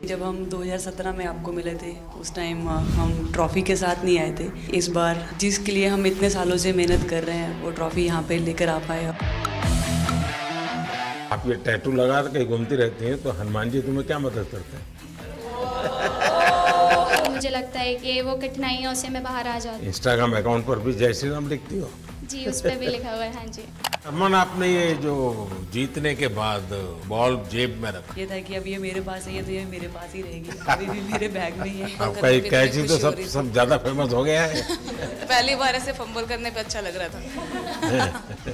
जब हम 2017 में आपको मिले थे उस टाइम हम ट्रॉफ़ी के साथ नहीं आए थे। इस बार जिसके लिए हम इतने सालों से मेहनत कर रहे हैं वो ट्रॉफ़ी यहाँ पे लेकर आ पाए। आप ये टैटू लगा के घूमती रहती हैं तो हनुमान जी तुम्हें क्या मदद करते हैं? मुझे लगता है कि वो कठिनाइयों से मैं बाहर आ जाती हूँ। इंस्टाग्राम अकाउंट पर भी जय श्री राम लिखती हो? जी, उस पर भी लिखा हुआ है। हाँ जी। अमन, आपने ये जो जीतने के बाद बॉल जेब में रखा, ये था कि अब ये मेरे पास है, ये तो ये मेरे पास ही रहेगी, अभी भी मेरे बैग में ही है। आपका ये कैच ही तो सब ज्यादा फेमस हो गया है। पहली बार ऐसे फंबल करने पे अच्छा लग रहा था।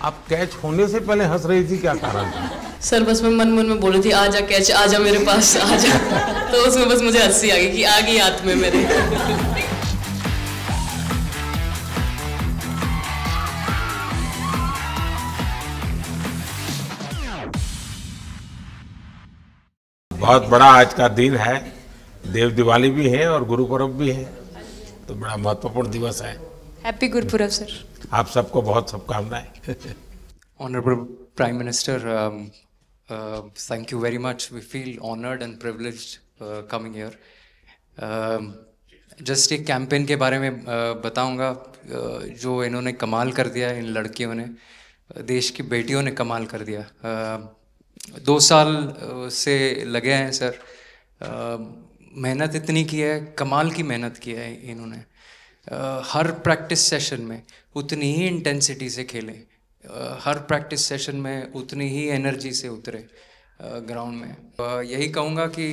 आप कैच होने से पहले हंस रही थी, क्या कारण था? सर बस मैं मन में बोल रही थी आजा कैच, आजा मेरे पास आजा। तो उसमें बस मुझे हंसी आ गई कि आ गई हाथ में मेरे। बहुत बड़ा आज का दिन है, देव दिवाली भी है और गुरुपुरब भी है, तो बड़ा महत्वपूर्ण दिवस है। Happy Gurpurab sir. आप सबको बहुत शुभकामनाएं। Honorable Prime Minister, thank you very much. We feel honored and privileged coming here. Just एक कैंपेन के बारे में बताऊंगा जो इन्होंने कमाल कर दिया, इन लड़कियों ने, देश की बेटियों ने कमाल कर दिया। 2 साल से लगे हैं सर, मेहनत इतनी की है, कमाल की मेहनत की है इन्होंने। हर प्रैक्टिस सेशन में उतनी ही इंटेंसिटी से खेले, हर प्रैक्टिस सेशन में उतनी ही एनर्जी से उतरे ग्राउंड में। यही कहूँगा कि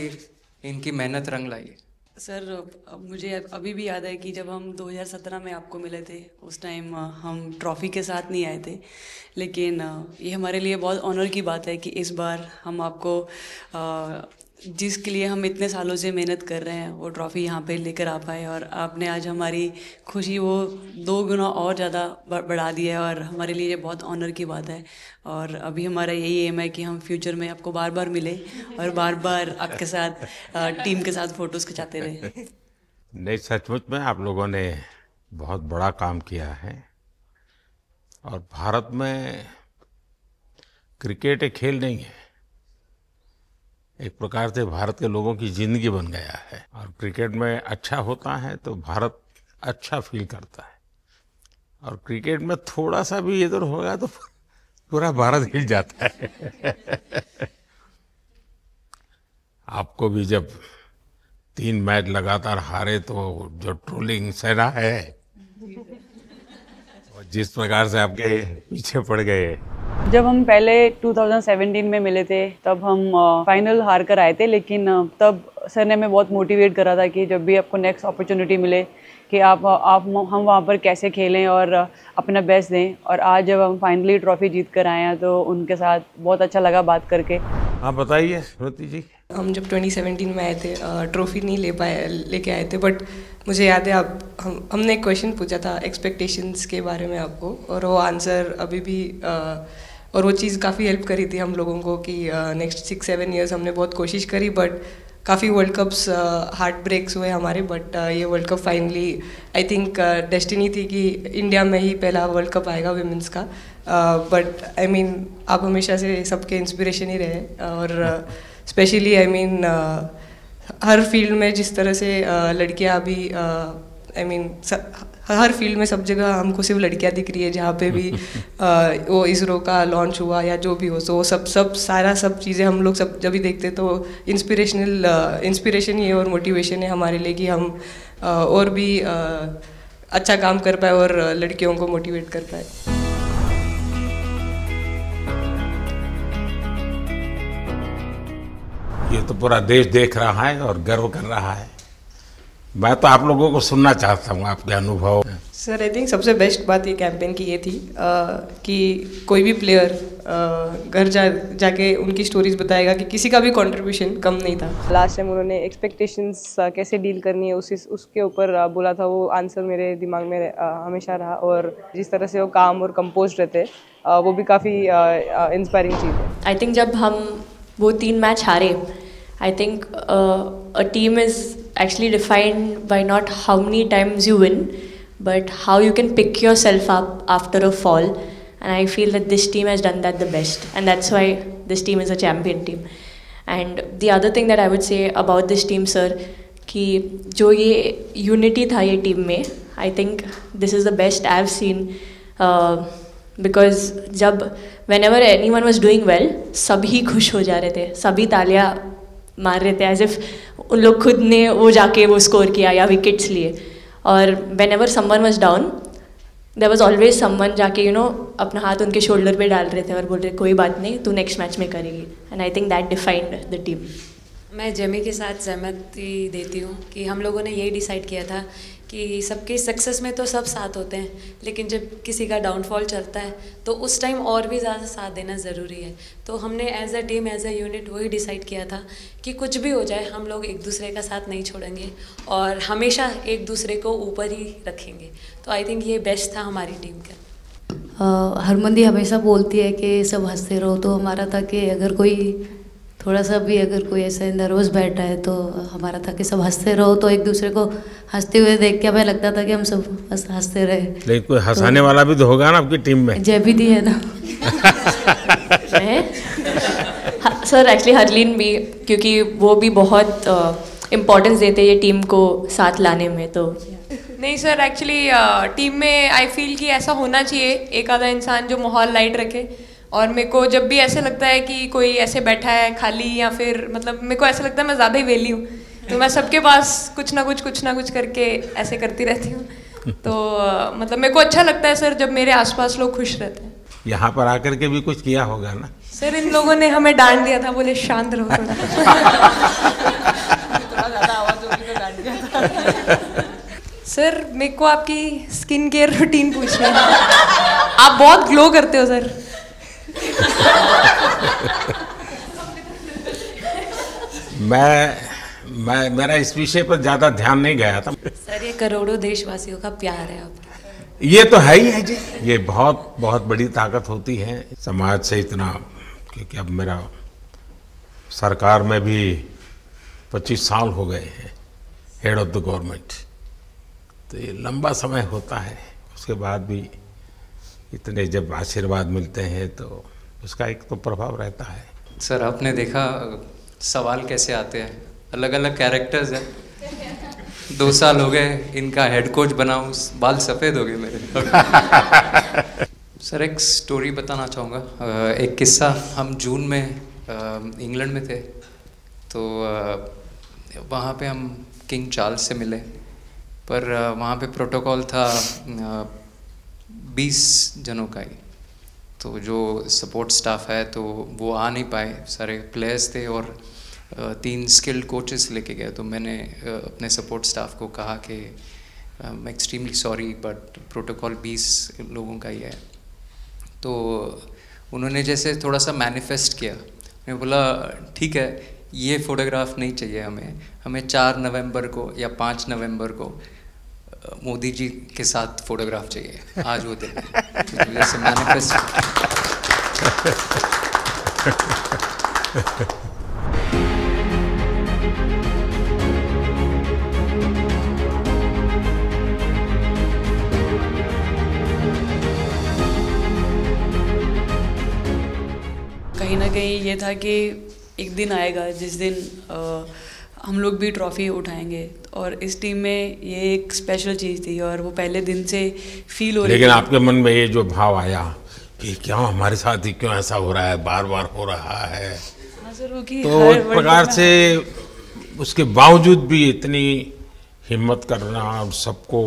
इनकी मेहनत रंग लाई। सर मुझे अभी भी याद है कि जब हम 2017 में आपको मिले थे उस टाइम हम ट्रॉफ़ी के साथ नहीं आए थे, लेकिन ये हमारे लिए बहुत ऑनर की बात है कि इस बार हम आपको जिसके लिए हम इतने सालों से मेहनत कर रहे हैं वो ट्रॉफ़ी यहाँ पे लेकर आ पाए, और आपने आज हमारी खुशी वो 2 गुना और ज़्यादा बढ़ा दिया है, और हमारे लिए ये बहुत ऑनर की बात है। और अभी हमारा यही एम है कि हम फ्यूचर में आपको बार बार मिले और बार बार आपके साथ टीम के साथ फ़ोटोज़ खिंचाते रहे। नहीं, सचमुच में आप लोगों ने बहुत बड़ा काम किया है, और भारत में क्रिकेट एक खेल नहीं है, एक प्रकार से भारत के लोगों की जिंदगी बन गया है, और क्रिकेट में अच्छा होता है तो भारत अच्छा फील करता है, और क्रिकेट में थोड़ा सा भी इधर होगा तो पूरा भारत हिल जाता है। आपको भी जब 3 मैच लगातार हारे तो जो ट्रोलिंग सेना है, और जिस प्रकार से आपके पीछे पड़ गए। जब हम पहले 2017 में मिले थे तब हम फाइनल हार कर आए थे, लेकिन तब सर ने हमें बहुत मोटिवेट करा था कि जब भी आपको नेक्स्ट अपॉर्चुनिटी मिले कि हम वहाँ पर कैसे खेलें और अपना बेस्ट दें। और आज जब हम फाइनली ट्रॉफ़ी जीत कर आए हैं तो उनके साथ बहुत अच्छा लगा बात करके। हाँ बताइए स्मृति जी। हम जब 2017 में आए थे ट्रॉफी नहीं लेके आए थे, बट मुझे याद है हमने एक क्वेश्चन पूछा था एक्सपेक्टेशंस के बारे में आपको, और वो आंसर अभी भी और वो चीज़ काफ़ी हेल्प करी थी हम लोगों को कि नेक्स्ट 6-7 ईयर्स हमने बहुत कोशिश करी, बट काफ़ी वर्ल्ड कप्स हार्ट ब्रेक्स हुए हमारे, बट ये world cup finally I think destiny थी कि इंडिया में ही पहला वर्ल्ड कप आएगा विमेंस का। बट आई मीन आप हमेशा से सबके इंस्पिरेशन ही रहे, और specially I mean her field में जिस तरह से लड़कियां अभी आई मीन हर फील्ड में सब जगह हमको सिर्फ लड़कियां दिख रही है, जहाँ पे भी वो इसरो का लॉन्च हुआ या जो भी हो, तो वो सब चीज़ें हम लोग सब जब भी देखते तो इंस्पिरेशन ही है और मोटिवेशन है हमारे लिए कि हम और भी अच्छा काम कर पाए और लड़कियों को मोटिवेट कर पाए। ये तो पूरा देश देख रहा है और गर्व कर रहा है। मैं तो आप लोगों को सुनना चाहता हूँ आपके अनुभव। सर आई थिंक सबसे बेस्ट बात ये कैंपेन की ये थी कि कोई भी प्लेयर घर जाके उनकी स्टोरीज बताएगा कि किसी का भी कंट्रीब्यूशन कम नहीं था। लास्ट टाइम उन्होंने एक्सपेक्टेशंस कैसे डील करनी है उसके ऊपर बोला था, वो आंसर मेरे दिमाग में हमेशा रहा, और जिस तरह से वो काम और कंपोज रहते वो भी काफ़ी इंस्पायरिंग चीज़ है। आई थिंक जब हम वो 3 मैच हारे, I think a team is actually defined by not how many times you win, but how you can pick yourself up after a fall. And I feel that this team has done that the best, and that's why this team is a champion team. And the other thing that I would say about this team sir, कि जो ये unity था ये team में, I think this is the best I have seen, because जब whenever anyone was doing well, सभी खुश हो जा रहे थे, सभी तालियां मार रहे थे, एज इफ उन लोग खुद ने वो जाके वो स्कोर किया या विकेट्स लिए. और whenever someone was down, there was always someone जाके अपना हाथ उनके शोल्डर पे डाल रहे थे और बोल रहे कोई बात नहीं, तू नेक्स्ट मैच में करेगी. And I think that defined the team. मैं जेमी के साथ सहमति देती हूँ कि हम लोगों ने यही डिसाइड किया था कि सबकी सक्सेस में तो सब साथ होते हैं, लेकिन जब किसी का डाउनफॉल चलता है तो उस टाइम और भी ज़्यादा साथ देना ज़रूरी है. तो हमने as a team, as a unit वही डिसाइड किया था कि कुछ भी हो जाए हम लोग एक दूसरे का साथ नहीं छोड़ेंगे और हमेशा एक दूसरे को ऊपर ही रखेंगे. तो आई थिंक ये बेस्ट था हमारी टीम का. हरमंदी हमेशा बोलती है कि सब हंसते रहो, तो हमारा था कि अगर कोई थोड़ा सा भी अगर कोई ऐसे नर्वस बैठा है तो हमारा था कि सब हंसते रहो, तो एक दूसरे को हंसते हुए देख के हमें लगता था कि हम सब बस हंसते रहे. लेकिन कोई हंसाने वाला भी तो होगा ना आपकी टीम में? जयबीदी है ना. सर एक्चुअली हरलीन भी, क्योंकि वो भी बहुत इम्पोर्टेंस देते हैं ये टीम को साथ लाने में. तो नहीं सर, एक्चुअली टीम में आई फील कि ऐसा होना चाहिए एक आधा इंसान जो माहौल लाइट रखे. और मेरे को जब भी ऐसे लगता है कि कोई ऐसे बैठा है खाली, या फिर मतलब मेरे को ऐसा लगता है मैं ज़्यादा ही वेली हूँ, तो मैं सबके पास कुछ ना कुछ करके ऐसे करती रहती हूँ. तो मतलब मेरे को अच्छा लगता है सर जब मेरे आसपास लोग खुश रहते हैं. यहाँ पर आकर के भी कुछ किया होगा ना सर? इन लोगों ने हमें डांट दिया था, बोले शांत रहो थोड़ा. सर मेरे को आपकी स्किन केयर रूटीन पूछनी है. आप बहुत ग्लो करते हो सर. मैं मेरा इस विषय पर ज़्यादा ध्यान नहीं गया था. सर ये करोड़ों देशवासियों का प्यार है आपके. ये तो है ही है जी, ये बहुत बहुत बड़ी ताकत होती है समाज से. इतना क्योंकि अब मेरा सरकार में भी 25 साल हो गए हैं हेड ऑफ द गवर्नमेंट, तो ये लंबा समय होता है. उसके बाद भी इतने जब आशीर्वाद मिलते हैं तो उसका एक तो प्रभाव रहता है. सर आपने देखा सवाल कैसे आते हैं, अलग अलग कैरेक्टर्स हैं. 2 साल हो गए इनका हेड कोच बनाऊं, बाल सफ़ेद हो गए मेरे. सर एक स्टोरी बताना चाहूँगा, एक किस्सा. हम जून में इंग्लैंड में थे, तो वहाँ पे हम किंग चार्ल्स से मिले, पर वहाँ पे प्रोटोकॉल था 20 जनों का ही. तो जो सपोर्ट स्टाफ है तो वो आ नहीं पाए, सारे प्लेयर्स थे और 3 स्किल्ड कोचेस लेके गए. तो मैंने अपने सपोर्ट स्टाफ को कहा कि I am extremely sorry but protocol 20 लोगों का ही है. तो उन्होंने जैसे थोड़ा सा मैनिफेस्ट किया. मैं बोला ठीक है, ये फ़ोटोग्राफ नहीं चाहिए हमें 4 नवंबर को या 5 नवंबर को मोदी जी के साथ फोटोग्राफ चाहिए. आज वो दिन जैसे मैनिफेस्ट. कहीं ना कहीं ये था कि एक दिन आएगा जिस दिन हम लोग भी ट्रॉफ़ी उठाएंगे, और इस टीम में ये एक स्पेशल चीज़ थी और वो पहले दिन से फील हो रही थी. लेकिन आपके मन में ये जो भाव आया कि क्या हमारे साथ ही क्यों ऐसा हो रहा है, बार बार हो रहा है, तो एक प्रकार से उसके बावजूद भी इतनी हिम्मत करना और सबको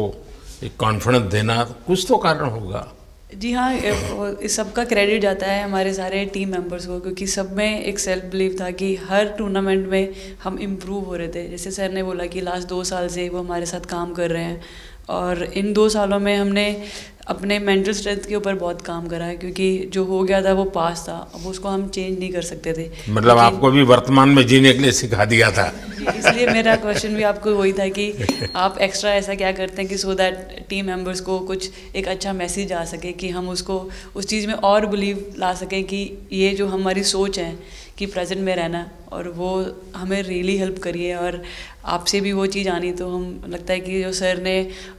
एक कॉन्फिडेंस देना, कुछ तो कारण होगा. जी हाँ, इस सब का क्रेडिट जाता है हमारे सारे टीम मेंबर्स को, क्योंकि सब में एक सेल्फ बिलीव था कि हर टूर्नामेंट में हम इम्प्रूव हो रहे थे. जैसे सर ने बोला कि लास्ट 2 साल से वो हमारे साथ काम कर रहे हैं, और इन 2 सालों में हमने अपने मेंटल स्ट्रेंथ के ऊपर बहुत काम करा है, क्योंकि जो हो गया था वो पास था, अब उसको हम चेंज नहीं कर सकते थे. मतलब आपको भी वर्तमान में जीने के लिए सिखा दिया था. इसलिए मेरा क्वेश्चन भी आपको वही था कि आप एक्स्ट्रा ऐसा क्या करते हैं कि सो दैट टीम मेंबर्स को कुछ एक अच्छा मैसेज आ सके, कि हम उसको उस चीज़ में और बिलीव ला सकें कि ये जो हमारी सोच है कि प्रेजेंट में रहना, और वो हमें रियली हेल्प करिए. और आपसे भी वो चीज़ आनी, तो हम लगता है कि जो सर ने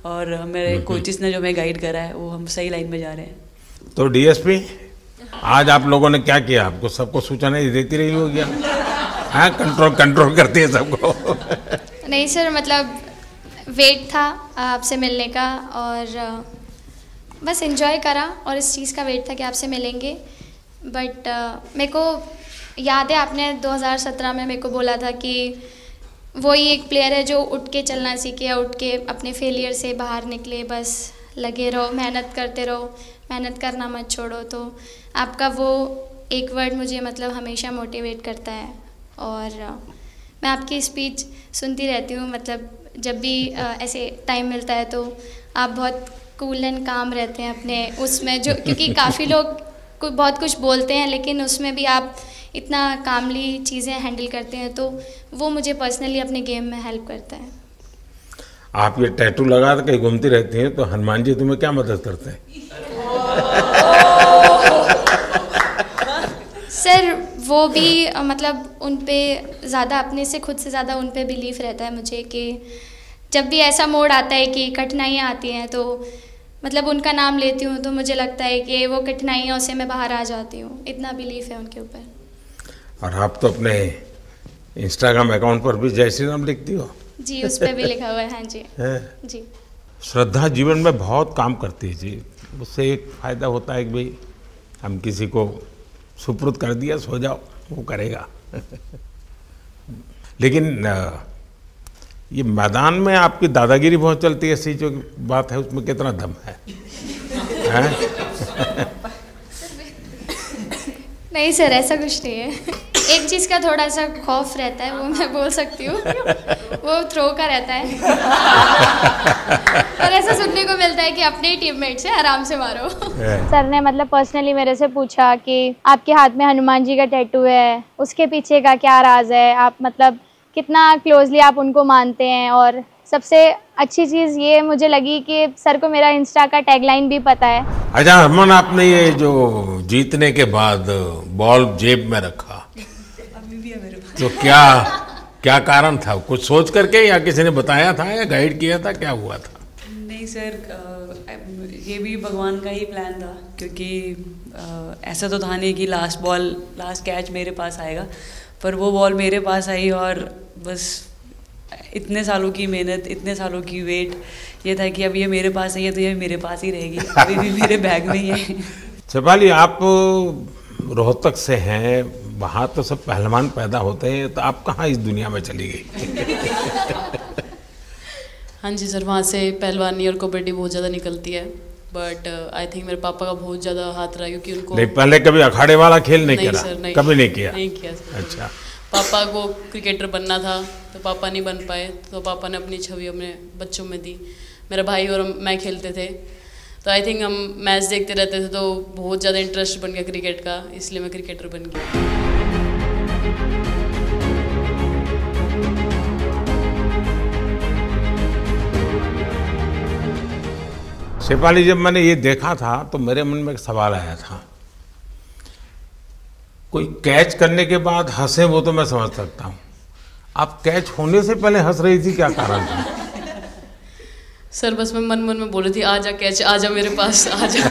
और मेरे कोचेस ने जो हमें गाइड करा है वो हम सही लाइन में जा रहे हैं. तो डीएसपी आज आप लोगों ने क्या किया? आपको सबको सूचना देती रही होगी. हाँ, कंट्रोल करती है सबको। नहीं सर, मतलब वेट था आपसे मिलने का और बस एंजॉय करा और इस चीज़ का वेट था कि आपसे मिलेंगे। बट मेरे को याद है आपने 2017 में मेरे को बोला था कि वही एक प्लेयर है जो उठ के चलना सीखे या उठ के अपने फेलियर से बाहर निकले, बस लगे रहो, मेहनत करते रहो, मेहनत करना मत छोड़ो। तो आपका वो एक वर्ड मुझे मतलब हमेशा मोटिवेट करता है और मैं आपकी स्पीच सुनती रहती हूँ। मतलब जब भी ऐसे टाइम मिलता है तो आप बहुत कूल एंड काम रहते हैं अपने उसमें, जो क्योंकि काफ़ी लोग बहुत कुछ बोलते हैं लेकिन उसमें भी आप इतना कामली चीज़ें हैंडल करते हैं, तो वो मुझे पर्सनली अपने गेम में हेल्प करता है। आप ये टैटू लगा के कहीं घूमती रहती हैं, तो हनुमान जी तुम्हें क्या मदद करते हैं? सर वो भी मतलब उन पे ज़्यादा अपने से खुद से ज़्यादा उन पे बिलीफ रहता है मुझे कि जब भी ऐसा मोड़ आता है कि कठिनाइयाँ आती हैं तो मतलब उनका नाम लेती हूँ तो मुझे लगता है कि वो कठिनाइयों से मैं बाहर आ जाती हूँ। इतना बिलीफ है उनके ऊपर। और आप तो अपने इंस्टाग्राम अकाउंट पर भी जय श्री राम लिखती हो? जी, उस पर भी लिखा हुआ है। हाँ जी जी। श्रद्धा जीवन में बहुत काम करती है जी। उससे एक फ़ायदा होता है कि भाई हम किसी को सुपुर्द कर दिया, सो जाओ, वो करेगा। लेकिन ये मैदान में आपकी दादागिरी बहुत चलती है, ऐसी जो बात है उसमें कितना दम है? नहीं सर, ऐसा कुछ नहीं है। एक चीज़ का थोड़ा सा खौफ रहता है, वो मैं बोल सकती हूँ, वो थ्रो का रहता है। और ऐसा सुनने को मिलता है कि अपने ही टीममेट से आराम से मारो। सर ने मतलब पर्सनली मेरे से पूछा कि आपके हाथ में हनुमान जी का टैटू है, उसके पीछे का क्या राज है, आप मतलब कितना क्लोजली आप उनको मानते हैं। और सबसे अच्छी चीज़ ये मुझे लगी कि सर को मेरा इंस्टा का टैगलाइन भी पता है। अच्छा हरमन, आपने ये जो जीतने के बाद बॉल जेब में रखा, अभी भी है मेरे पास। तो क्या कारण था? कुछ सोच करके या किसी ने बताया था या गाइड किया था, क्या हुआ था? नहीं सर, ये भी भगवान का ही प्लान था, क्योंकि ऐसा तो था नहीं कि लास्ट कैच मेरे पास आएगा, पर वो बॉल मेरे पास आई और बस इतने सालों की मेहनत, इतने सालों की वेट, ये था कि अब ये मेरे पास है, तो ये मेरे पास ही रहेगी, अभी भी मेरे बैग में ही है। शेफाली, आप रोहतक से हैं, वहाँ तो सब पहलवान पैदा होते हैं, तो आप कहाँ इस दुनिया में चली गई? हाँ जी सर, वहाँ से पहलवानी और कबड्डी बहुत ज़्यादा निकलती है, बट आई थिंक मेरे पापा का बहुत ज़्यादा हाथ रहा, क्योंकि उनको नहीं, पहले कभी अखाड़े वाला खेल नहीं किया? सर, नहीं, कभी नहीं किया? नहीं किया सर। अच्छा। पापा को क्रिकेटर बनना था तो पापा नहीं बन पाए, तो पापा ने अपनी छवि अपने बच्चों में दी। मेरा भाई और मैं खेलते थे, तो आई थिंक हम मैच देखते रहते थे, तो बहुत ज़्यादा इंटरेस्ट बन गया क्रिकेट का, इसलिए मैं क्रिकेटर बन गया। शेफाली, जब मैंने ये देखा था तो मेरे मन में एक सवाल आया था। कोई कैच करने के बाद हंसे वो तो मैं समझ सकता हूँ, आप कैच होने से पहले हंस रही थी, क्या कारण था? सर बस मैं मन में बोल रही थी, आजा कैच, आजा मेरे पास, आजा।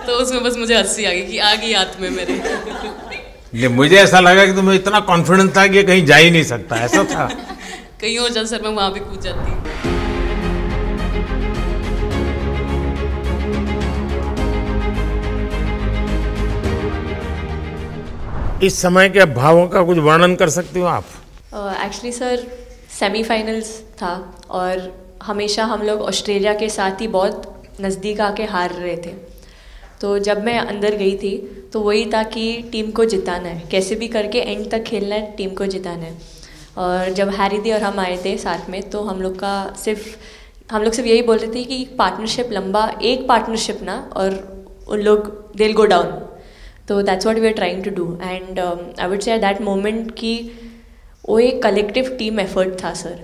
तो उसमें बस मुझे हंसी आ गई कि आ गई हाथ में मेरे। नहीं, मुझे ऐसा लगा कि तुम्हें इतना कॉन्फिडेंस था कि ये कहीं जा ही नहीं सकता, ऐसा था? कहीं और जाता सर, मैं वहाँ भी कूद जाती। इस समय के भावों का कुछ वर्णन कर सकती हो आप? एक्चुअली सर, सेमीफाइनल्स था और हमेशा हम लोग ऑस्ट्रेलिया के साथ ही बहुत नज़दीक आके हार रहे थे। तो जब मैं अंदर गई थी तो वही था कि टीम को जिताना है, कैसे भी करके एंड तक खेलना है, टीम को जिताना है। और जब हैरी दी और हम आए थे साथ में, तो हम लोग सिर्फ यही बोल रहे थे कि पार्टनरशिप लंबा, एक पार्टनरशिप ना, और उन लोग दे विल गो डाउन। तो that's what we are trying to do, and I would say at that moment कि वो एक कलेक्टिव टीम एफर्ट था सर।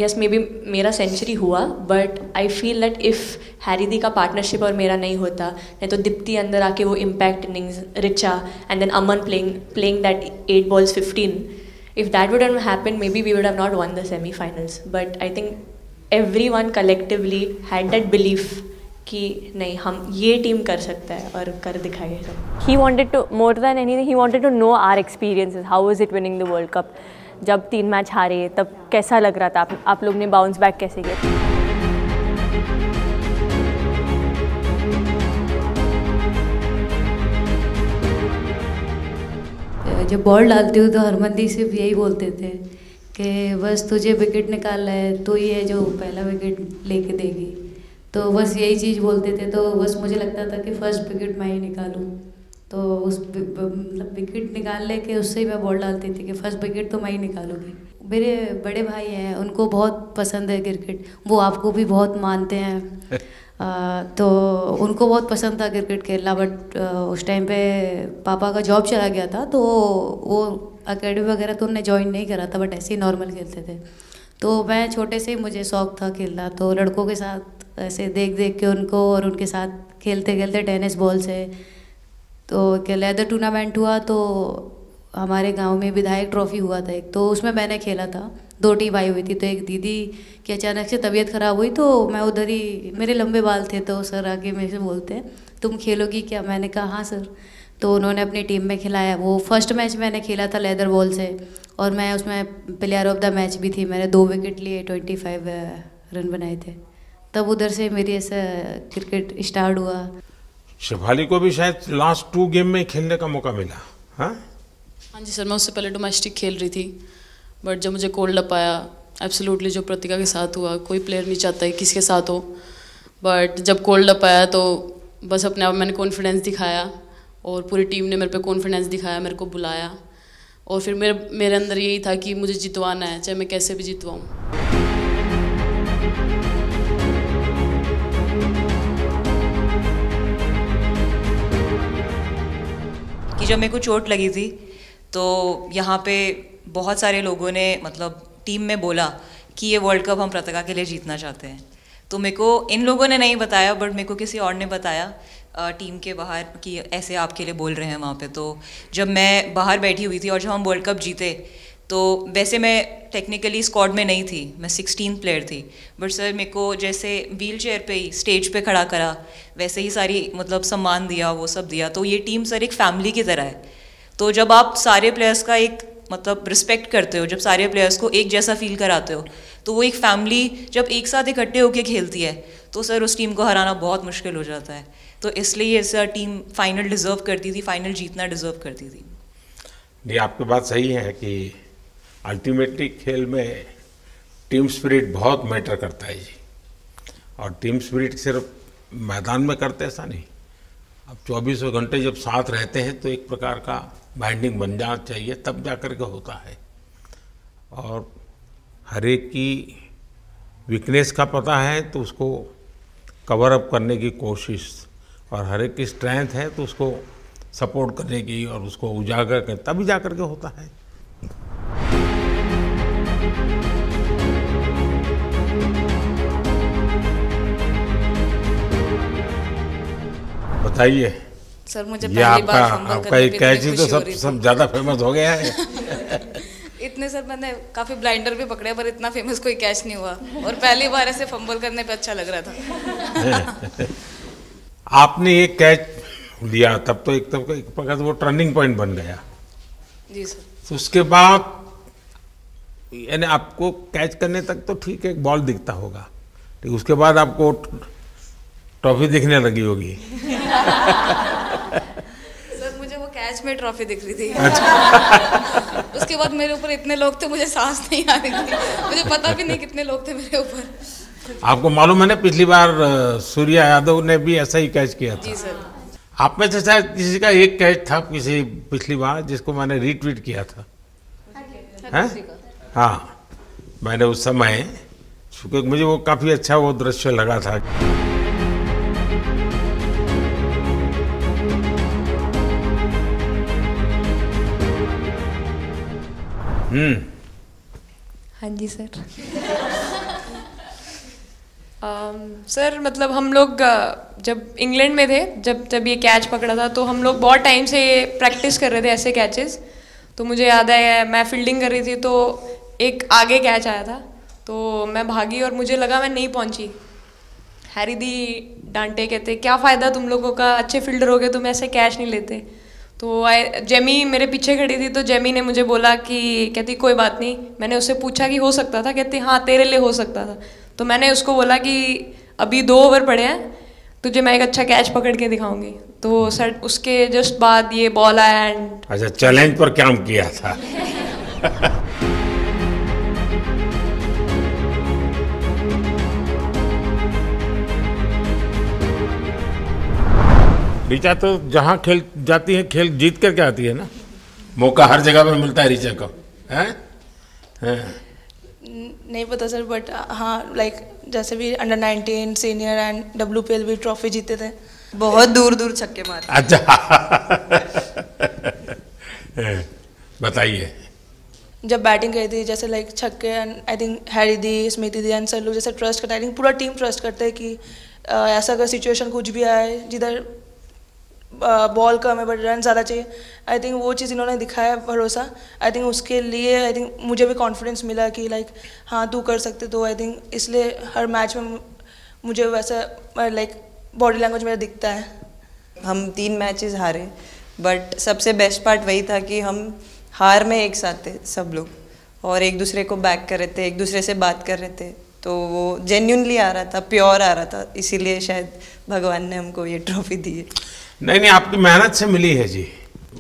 यस, मे बी मेरा सेंचुरी हुआ, but I feel that if Harry दी का partnership और मेरा नहीं होता, नहीं तो दीप्ति अंदर आके वो impact innings, Richa and then Aman playing that 8 balls 15, if that wouldn't happen, maybe we would have not won the semi-finals. But I think everyone collectively had that belief कि नहीं हम ये टीम कर सकता है और कर दिखाएगा। He wanted to, more than anything, he wanted to know our experiences. How was it winning the World Cup? जब 3 मैच हारे तब कैसा लग रहा था, आप लोग ने बाउंस बैक कैसे किया? जब बॉल डालती हूँ तो हरमनदीप सिर्फ यही बोलते थे कि बस तुझे विकेट निकालना है, तो ये जो पहला विकेट लेके देगी, तो बस यही चीज़ बोलते थे। तो बस मुझे लगता था कि फर्स्ट विकेट मैं ही निकालूं, तो उस मतलब विकेट निकालने के उससे ही मैं बॉल डालती थी कि फर्स्ट विकेट तो मैं ही निकालूंगी। मेरे बड़े भाई हैं, उनको बहुत पसंद है क्रिकेट, वो आपको भी बहुत मानते हैं। तो उनको बहुत पसंद था क्रिकेट खेलना, बट उस टाइम पे पापा का जॉब चला गया था, तो वो एकेडमी वगैरह तो उन्होंने ज्वाइन नहीं करा था, बट ऐसे ही नॉर्मल खेलते थे। तो मैं छोटे से ही मुझे शौक़ था खेलना, तो लड़कों के साथ ऐसे देख देख के उनको और उनके साथ खेलते खेलते टेनिस बॉल से, तो क्या लेदर टूर्नामेंट हुआ, तो हमारे गांव में विधायक ट्रॉफी हुआ था एक, तो उसमें मैंने खेला था। 2 टीम आई हुई थी, तो एक दीदी की अचानक से तबीयत ख़राब हुई, तो मैं उधर ही, मेरे लंबे बाल थे, तो सर आके मेरे से बोलते हैं तुम खेलोगी क्या? मैंने कहा हाँ सर। तो उन्होंने अपनी टीम में खिलाया। वो फर्स्ट मैच मैंने खेला था लेदर बॉल से, और मैं उसमें प्लेयर ऑफ द मैच भी थी। मैंने 2 विकेट लिए, 25 रन बनाए थे। तब उधर से मेरी ऐसा क्रिकेट स्टार्ट हुआ। शेफाली को भी शायद लास्ट 2 गेम में खेलने का मौका मिला। हाँ जी सर, मैं उससे पहले डोमेस्टिक खेल रही थी, बट जब मुझे कोल्ड अप आया, एब्सोल्युटली जो प्रतिका के साथ हुआ, कोई प्लेयर नहीं चाहता है किसके साथ हो, बट जब कोल्ड अप आया तो बस अपने आप मैंने कॉन्फिडेंस दिखाया, और पूरी टीम ने मेरे पे कॉन्फिडेंस दिखाया, मेरे को बुलाया, और फिर मेरे अंदर यही था कि मुझे जितवाना है, चाहे मैं कैसे भी जितवाऊँ। कि जब मेरे को चोट लगी थी, तो यहाँ पे बहुत सारे लोगों ने मतलब टीम में बोला कि ये वर्ल्ड कप हम प्रतिका के लिए जीतना चाहते हैं। तो मेरे को इन लोगों ने नहीं बताया, बट मेरे को किसी और ने बताया टीम के बाहर कि ऐसे आपके लिए बोल रहे हैं वहाँ पे। तो जब मैं बाहर बैठी हुई थी और जब हम वर्ल्ड कप जीते, तो वैसे मैं टेक्निकली स्क्वाड में नहीं थी, मैं 16th प्लेयर थी, बट सर मेरे को जैसे व्हील चेयर पे ही स्टेज पे खड़ा करा, वैसे ही सारी मतलब सम्मान दिया, वो सब दिया। तो ये टीम सर एक फैमिली की तरह है। तो जब आप सारे प्लेयर्स का एक मतलब रिस्पेक्ट करते हो, जब सारे प्लेयर्स को एक जैसा फील कराते हो, तो वो एक फैमिली जब एक साथ इकट्ठे होकर खेलती है, तो सर उस टीम को हराना बहुत मुश्किल हो जाता है। तो इसलिए सर टीम फाइनल डिज़र्व करती थी, फाइनल जीतना डिज़र्व करती थी। नहीं, आपकी बात सही है कि अल्टीमेटली खेल में टीम स्पिरिट बहुत मैटर करता है जी। और टीम स्पिरिट सिर्फ मैदान में करते ऐसा नहीं, अब 24 घंटे जब साथ रहते हैं तो एक प्रकार का बाइंडिंग बन जाना चाहिए, तब जा कर के होता है। और हर एक की वीकनेस का पता है तो उसको कवर अप करने की कोशिश, और हर एक की स्ट्रेंथ है तो उसको सपोर्ट करने की और उसको उजागर कर, तभी जा कर के होता है। बताइए सर, मुझे ये पहली बार फंबल आपका करने एक पे कैच ही इतनी तो खुशी हो रही सब थी। ज़्यादा फेमस हो गया है। इतने सर मैंने काफ़ी ब्लाइंडर भी पकड़े, पर इतना फेमस कोई कैच नहीं हुआ, और पहली बार ऐसे फंबल करने पे अच्छा लग रहा था। आपने एक कैच लिया तब तो एक प्रकार से वो टर्निंग पॉइंट बन गया जी सर। तो उसके बाद यानी आपको कैच करने तक तो ठीक है, बॉल दिखता होगा, लेकिन उसके बाद आपको ट्रॉफी दिखने लगी होगी। सर मुझे वो कैच में ट्रॉफी दिख रही थी। अच्छा। उसके बाद मेरे ऊपर इतने लोग थे, मुझे सांस नहीं आ रही थी, मुझे पता भी नहीं कितने लोग थे मेरे ऊपर। आपको मालूम है ना, पिछली बार सूर्या यादव ने भी ऐसा ही कैच किया था। जी सर। आप में से शायद किसी का एक कैच था किसी पिछली बार जिसको मैंने रीट्वीट किया था, हैं? हाँ, मैंने उस समय, क्योंकि मुझे वो काफ़ी अच्छा वो दृश्य लगा था। हाँ जी सर। सर मतलब हम लोग जब इंग्लैंड में थे, जब ये कैच पकड़ा था, तो हम लोग बहुत टाइम से प्रैक्टिस कर रहे थे ऐसे कैचेस। तो मुझे याद है मैं फील्डिंग कर रही थी, तो एक आगे कैच आया था, तो मैं भागी और मुझे लगा मैं नहीं पहुंची, हैरी दी डांटे, कहते क्या फ़ायदा तुम लोगों का, अच्छे फील्डर हो गए तुम ऐसे कैच नहीं लेते। तो जेमी मेरे पीछे खड़ी थी, तो जेमी ने मुझे बोला कि कहती कोई बात नहीं, मैंने उससे पूछा कि हो सकता था, कहती हाँ तेरे लिए हो सकता था। तो मैंने उसको बोला कि अभी 2 ओवर पड़े हैं, तुझे मैं एक अच्छा कैच पकड़ के दिखाऊंगी। तो सर उसके जस्ट बाद ये बॉल आया एंड अच्छा, चैलेंज पर काम किया था। ऋचा तो जहाँ खेल जाती है खेल जीत करके आती है ना, मौका हर जगह में मिलता है ऋचा को, हैं? नहीं पता सर, बट हाँ लाइक जैसे भी अंडर 19 सीनियर एंड WPL भी ट्रॉफी जीते थे। बहुत दूर दूर छक्के मारे। अच्छा। बताइए। जब बैटिंग करी थी जैसे लाइक छक्के, and I think Harry the, Smiti the and sir लोग जैसे ट्रस्ट करते हैं, आई थिंक पूरा टीम ट्रस्ट करते हैं कि ऐसा अगर सिचुएशन कुछ भी आए जिधर बॉल कम है बट रन ज़्यादा चाहिए, आई थिंक वो चीज़ इन्होंने दिखाया भरोसा। आई थिंक उसके लिए आई थिंक मुझे भी कॉन्फिडेंस मिला कि लाइक हाँ तू कर सकते। तो आई थिंक इसलिए हर मैच में मुझे वैसा लाइक बॉडी लैंग्वेज मेरा दिखता है। हम 3 मैचेस हारे, बट सबसे बेस्ट पार्ट वही था कि हम हार में एक साथ थे सब लोग, और एक दूसरे को बैक कर रहे थे, एक दूसरे से बात कर रहे थे। तो वो जेन्युइनली आ रहा था, प्योर आ रहा था, इसीलिए शायद भगवान ने हमको ये ट्रॉफी दी है। नहीं, आपकी मेहनत से मिली है जी।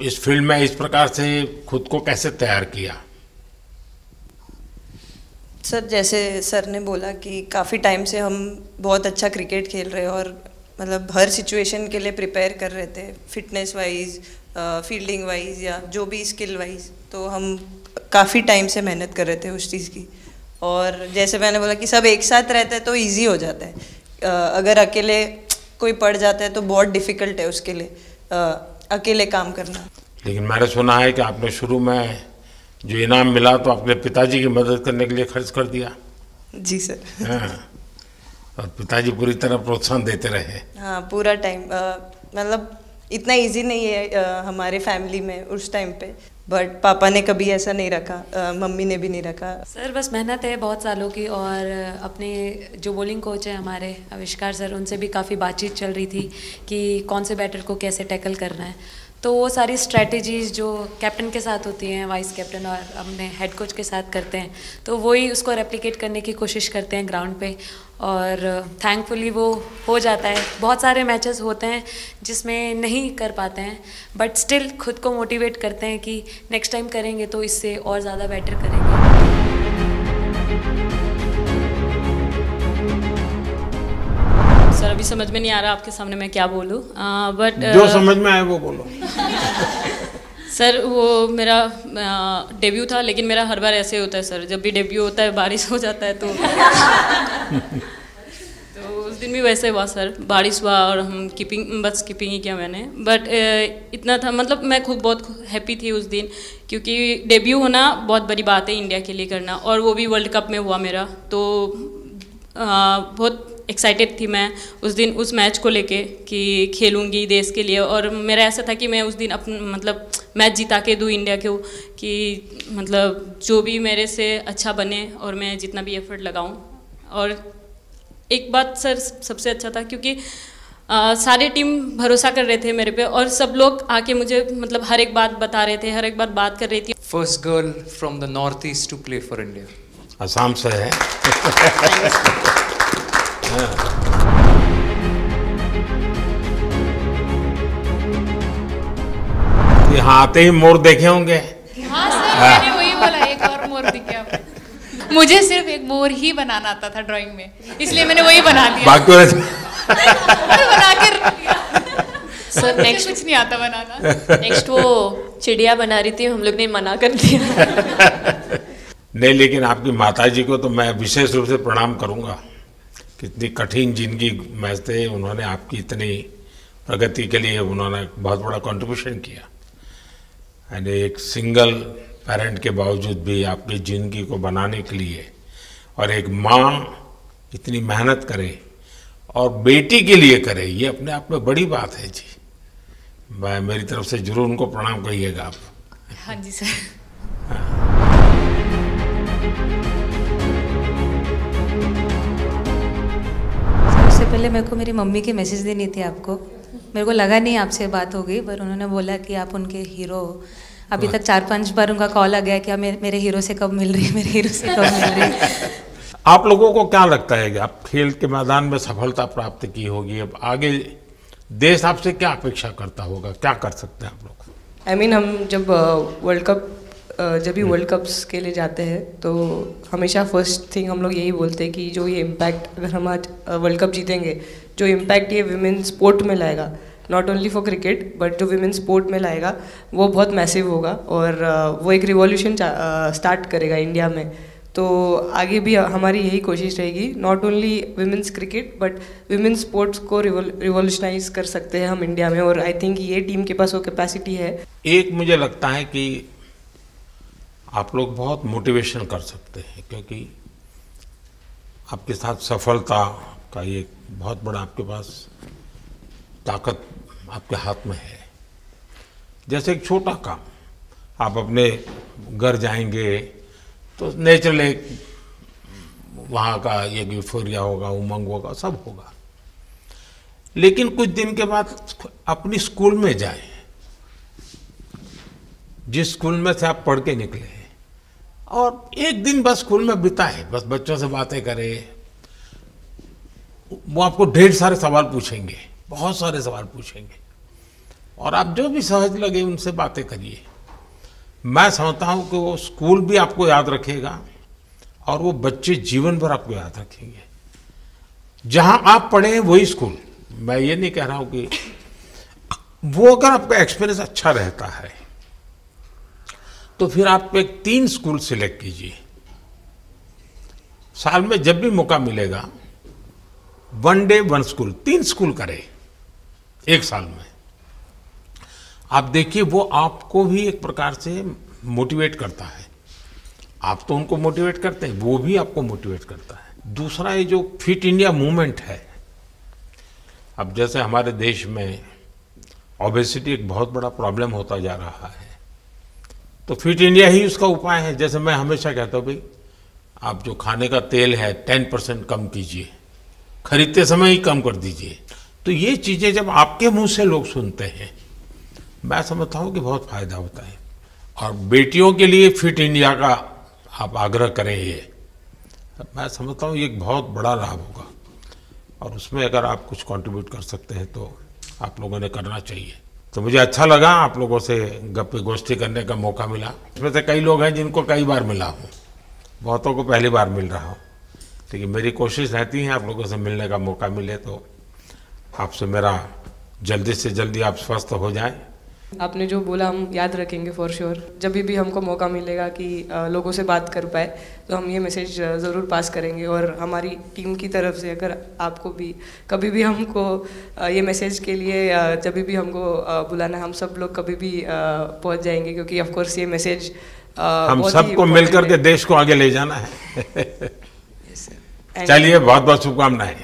इस फील्ड में इस प्रकार से खुद को कैसे तैयार किया? सर जैसे सर ने बोला कि काफ़ी टाइम से हम बहुत अच्छा क्रिकेट खेल रहे हैं, और मतलब हर सिचुएशन के लिए प्रिपेयर कर रहे थे, फिटनेस वाइज, फील्डिंग वाइज या जो भी स्किल वाइज। तो हम काफ़ी टाइम से मेहनत कर रहे थे उस चीज़ की। और जैसे मैंने बोला कि सब एक साथ रहते हैं तो इजी हो जाता है। अगर अकेले कोई पड़ जाता है तो बहुत डिफ़िकल्ट है उसके लिए अकेले काम करना। लेकिन मैंने सुना है कि आपने शुरू में जो इनाम मिला तो अपने पिताजी की मदद करने के लिए खर्च कर दिया। जी सर। हाँ, और पिताजी पूरी तरह प्रोत्साहन देते रहे। हाँ, पूरा टाइम मतलब इतना इजी नहीं है हमारे फैमिली में उस टाइम पे, बट पापा ने कभी ऐसा नहीं रखा, मम्मी ने भी नहीं रखा। सर बस मेहनत है बहुत सालों की, और अपने जो बॉलिंग कोच है हमारे आविष्कार सर, उनसे भी काफ़ी बातचीत चल रही थी कि कौन से बैटर को कैसे टैकल करना है। तो वो सारी स्ट्रेटजीज जो कैप्टन के साथ होती हैं, वाइस कैप्टन और अपने हेड कोच के साथ करते हैं, तो वही उसको रेप्लिकेट करने की कोशिश करते हैं ग्राउंड पे, और थैंकफुली वो हो जाता है। बहुत सारे मैचेस होते हैं जिसमें नहीं कर पाते हैं, बट स्टिल खुद को मोटिवेट करते हैं कि नेक्स्ट टाइम करेंगे तो इससे और ज़्यादा बेटर करेंगे। सर अभी समझ में नहीं आ रहा आपके सामने मैं क्या बोलूं, बट जो समझ में आए वो बोलो। सर वो मेरा डेब्यू था, लेकिन मेरा हर बार ऐसे होता है सर, जब भी डेब्यू होता है बारिश हो जाता है तो उस दिन भी वैसे हुआ सर, बारिश हुआ और हम बस कीपिंग ही किया मैंने। बट इतना था, मतलब मैं खुद बहुत हैप्पी थी उस दिन, क्योंकि डेब्यू होना बहुत बड़ी बात है इंडिया के लिए करना, और वो भी वर्ल्ड कप में हुआ मेरा। तो बहुत एक्साइटेड थी मैं उस दिन उस मैच को लेके कि खेलूंगी देश के लिए, और मेरा ऐसा था कि मैं उस दिन अपना मतलब मैच जिता के दूँ इंडिया को, कि मतलब जो भी मेरे से अच्छा बने और मैं जितना भी एफर्ट लगाऊं। और एक बात सर सबसे अच्छा था क्योंकि सारी टीम भरोसा कर रहे थे मेरे पे, और सब लोग आके मुझे मतलब हर एक बात बता रहे थे, हर एक बात कर रही थी। First girl from the north east to play for India. Assam से है। यहाँ आते ही मोर देखे होंगे। हाँ सर, मैंने वही बोला, एक और मोर दिखे आपको। मुझे सिर्फ एक मोर ही बनाना आता था ड्राइंग में, इसलिए मैंने वही बना दिया। बाकी बना के रख दिया। सर नेक्स्ट कुछ नहीं आता बनाना। नेक्स्ट वो चिड़िया बना रही थी, हम लोग ने मना कर दिया। नहीं, लेकिन आपकी माताजी को तो मैं विशेष रूप से प्रणाम करूंगा। कितनी कठिन जिंदगी में थे, उन्होंने आपकी इतनी प्रगति के लिए उन्होंने बहुत बड़ा कंट्रीब्यूशन किया। यानी एक सिंगल पेरेंट के बावजूद भी आपकी ज़िंदगी को बनाने के लिए, और एक माँ इतनी मेहनत करे और बेटी के लिए करे, ये अपने आप में बड़ी बात है जी। मैं मेरी तरफ से जरूर उनको प्रणाम कहिएगा आप। हाँ जी सर। सबसे पहले पहले मेरे को मेरी मम्मी की मैसेज देनी थी आपको। मेरे को लगा नहीं आपसे बात हो गई, पर उन्होंने बोला कि आप उनके हीरो हो। अभी तक 4-5 बार उनका कॉल आ गया कि मेरे हीरो से कब मिल रही है, मेरे हीरो से कब मिल रही है। आप लोगों को क्या लगता है कि आप खेल के मैदान में सफलता प्राप्त की होगी, अब आगे देश आपसे क्या अपेक्षा करता होगा, क्या कर सकते हैं आप लोग? I mean, हम जब वर्ल्ड कप्स के लिए जाते हैं तो हमेशा फर्स्ट थिंग हम लोग यही बोलते हैं कि जो ये इम्पैक्ट, अगर हम आज वर्ल्ड कप जीतेंगे, जो इम्पैक्ट ये विमेन स्पोर्ट में लाएगा, not only for cricket but जो विमेन स्पोर्ट में लाएगा वो बहुत मैसिव होगा और वो एक रिवॉल्यूशन स्टार्ट करेगा इंडिया में। तो आगे भी हमारी यही कोशिश रहेगी, not only women's cricket but women sports को रिवॉल्यूशनाइज कर सकते हैं हम इंडिया में, और आई थिंक ये टीम के पास वो कैपेसिटी है। एक मुझे लगता है कि आप लोग बहुत मोटिवेशन कर सकते हैं, क्योंकि आपके साथ सफलता का एक बहुत बड़ा आपके पास ताकत आपके हाथ में है। जैसे एक छोटा काम, आप अपने घर जाएंगे तो नेचुरल एक वहाँ का एक यूफोरिया होगा, उमंग होगा, सब होगा। लेकिन कुछ दिन के बाद अपनी स्कूल में जाएं, जिस स्कूल में से आप पढ़ के निकले हैं, और एक दिन बस स्कूल में बिताएं, बस बच्चों से बातें करें। वो आपको ढेर सारे सवाल पूछेंगे, बहुत सारे सवाल पूछेंगे, और आप जो भी सहज लगे उनसे बातें करिए। मैं समझता हूं कि वो स्कूल भी आपको याद रखेगा और वो बच्चे जीवन भर आपको याद रखेंगे। जहां आप पढ़े वही स्कूल, मैं ये नहीं कह रहा हूं कि वो, अगर आपका एक्सपीरियंस अच्छा रहता है तो फिर आप एक 3 स्कूल सिलेक्ट कीजिए। साल में जब भी मौका मिलेगा 1 डे 1 स्कूल, 3 स्कूल करें एक साल में। आप देखिए वो आपको भी एक प्रकार से मोटिवेट करता है। आप तो उनको मोटिवेट करते हैं, वो भी आपको मोटिवेट करता है। दूसरा ये जो फिट इंडिया मूवमेंट है, अब जैसे हमारे देश में ओबेसिटी एक बहुत बड़ा प्रॉब्लम होता जा रहा है, तो फिट इंडिया ही उसका उपाय है। जैसे मैं हमेशा कहता हूँ, भाई आप जो खाने का तेल है 10% कम कीजिए, खरीदते समय ही कम कर दीजिए। तो ये चीज़ें जब आपके मुंह से लोग सुनते हैं, मैं समझता हूँ कि बहुत फायदा होता है। और बेटियों के लिए फिट इंडिया का आप आग्रह करें, ये मैं समझता हूँ ये एक बहुत बड़ा लाभ होगा, और उसमें अगर आप कुछ कंट्रीब्यूट कर सकते हैं तो आप लोगों ने करना चाहिए। तो मुझे अच्छा लगा आप लोगों से गप्पे गोष्ठी करने का मौका मिला। इसमें से कई लोग हैं जिनको कई बार मिला हूँ, बहुतों को पहली बार मिल रहा हूँ, लेकिन मेरी कोशिश रहती है आप लोगों से मिलने का मौका मिले तो आपसे मेरा जल्दी से जल्दी आप स्वस्थ हो जाएं। आपने जो बोला हम याद रखेंगे फॉर श्योर। जब भी हमको मौका मिलेगा कि लोगों से बात कर पाए तो हम ये मैसेज ज़रूर पास करेंगे, और हमारी टीम की तरफ से अगर आपको भी कभी भी हमको ये मैसेज के लिए जब भी हमको बुलाना, हम सब लोग कभी भी पहुंच जाएंगे, क्योंकि ऑफ कोर्स ये मैसेज हम सबको मिलकर के देश को आगे ले जाना है। चलिए, बहुत बहुत शुभकामनाएं।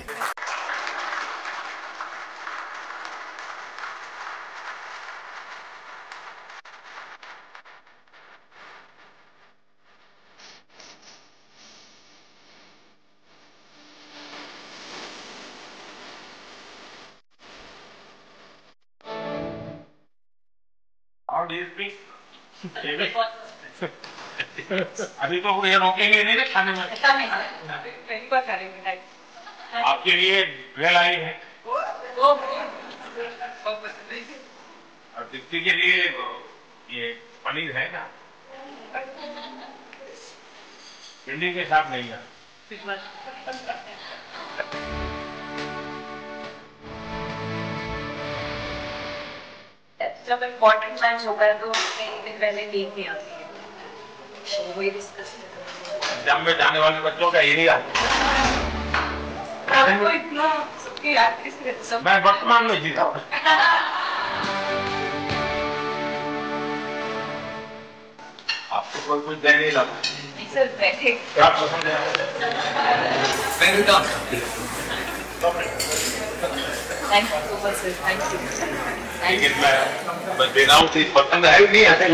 अभी तो ये रोकेंगे नहीं खाने में, आपके लिए बेल आई है, और दीप्ति के लिए ये पनीर है ना, भिंडी के साथ नहीं है। जब इम्पोर्टेंट मैच होता है तो उसमें एक दिन पहले नींद नहीं आती है, तो वही डिस्कस एग्जाम में जाने वाले बच्चों का यही हाल है। इतना सबकी एक्टिव, मैं वर्तमान में जीता हूँ। आपको कोई कुछ दे नहीं लगा? नहीं सर, बैठे। क्या पसंद है? Thank you so much sir, thank you. लेकिन मैं दे रहा हूँ, पसंद है नहीं आते।